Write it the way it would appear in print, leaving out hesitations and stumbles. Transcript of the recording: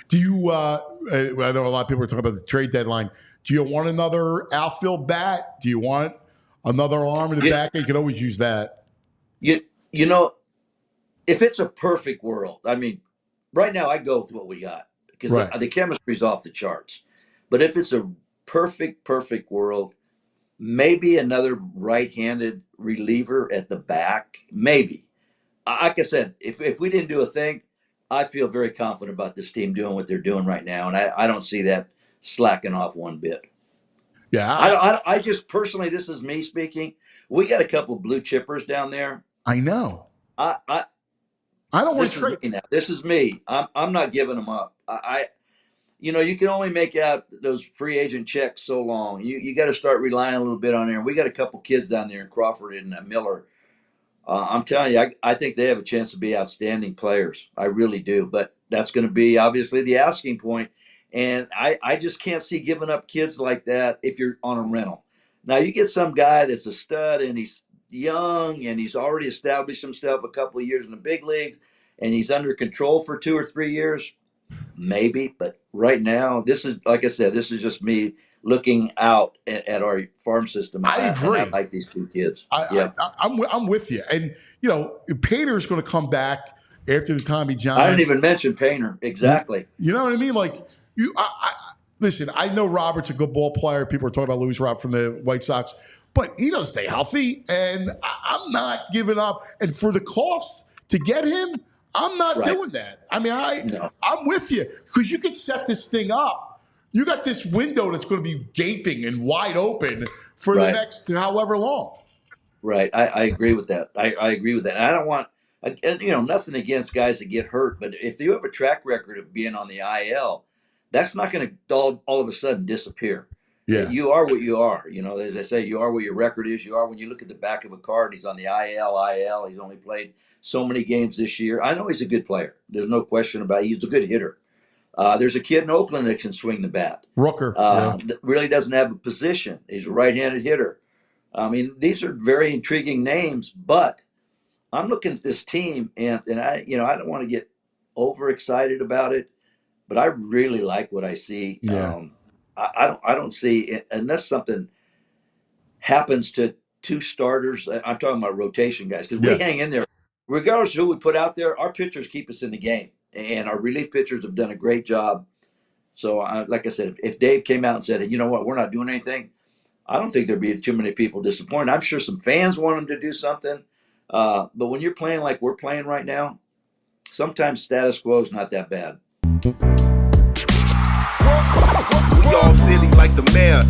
Do you? I know a lot of people are talking about the trade deadline. Do you want another outfield bat? Do you want another arm in the back? You can always use that. You know, if it's a perfect world, I mean, right now I go with what we got because the chemistry's off the charts. But if it's a perfect world, maybe another right-handed reliever at the back, maybe. Like I said, if we didn't do a thing, I feel very confident about this team doing what they're doing right now, and I don't see that slacking off one bit. Yeah, I just personally, this is me speaking. We got a couple blue chippers down there. I know. I don't want this to is trade. me now. This is me. I'm not giving them up. You can only make out those free agent checks so long. You got to start relying a little bit on there. And we got a couple kids down there in Crawford and Miller. I'm telling you, I think they have a chance to be outstanding players. I really do. But that's going to be obviously the asking point. And I just can't see giving up kids like that if you're on a rental. Now, you get some guy that's a stud and he's young and he's already established himself a couple of years in the big leagues and he's under control for 2 or 3 years. Maybe, but right now, this is, like I said, this is just me looking out at our farm system. I agree. And I like these two kids. I'm with you. And, Painter's going to come back after the Tommy John. I didn't even mention Painter. Exactly. You know what I mean? Like, listen, I know Robert's a good ball player. People are talking about Luis Robert from the White Sox, but he doesn't stay healthy, and I'm not giving up. And for the cost to get him, I'm not doing that. I mean, I'm with you because you can set this thing up. You got this window that's going to be gaping and wide open for the next however long. Right. I agree with that. I agree with that. And I don't want, nothing against guys that get hurt, but if you have a track record of being on the IL, that's not going to all of a sudden disappear. Yeah. You are what you are. As I say, you are what your record is. You are when you look at the back of a card, he's on the IL. He's only played so many games this year. I know he's a good player. There's no question about it. He's a good hitter. There's a kid in Oakland that can swing the bat. Rooker. Really doesn't have a position. He's a right-handed hitter. I mean, these are very intriguing names, but I'm looking at this team, and I don't want to get overexcited about it, but I really like what I see. Yeah. I don't see, unless something happens to two starters. I'm talking about rotation guys because we hang in there. Regardless of who we put out there, our pitchers keep us in the game, and our relief pitchers have done a great job. So, like I said, if Dave came out and said, "You know what, we're not doing anything," I don't think there'd be too many people disappointed. I'm sure some fans want him to do something, but when you're playing like we're playing right now, sometimes status quo is not that bad. We all silly like the mayor.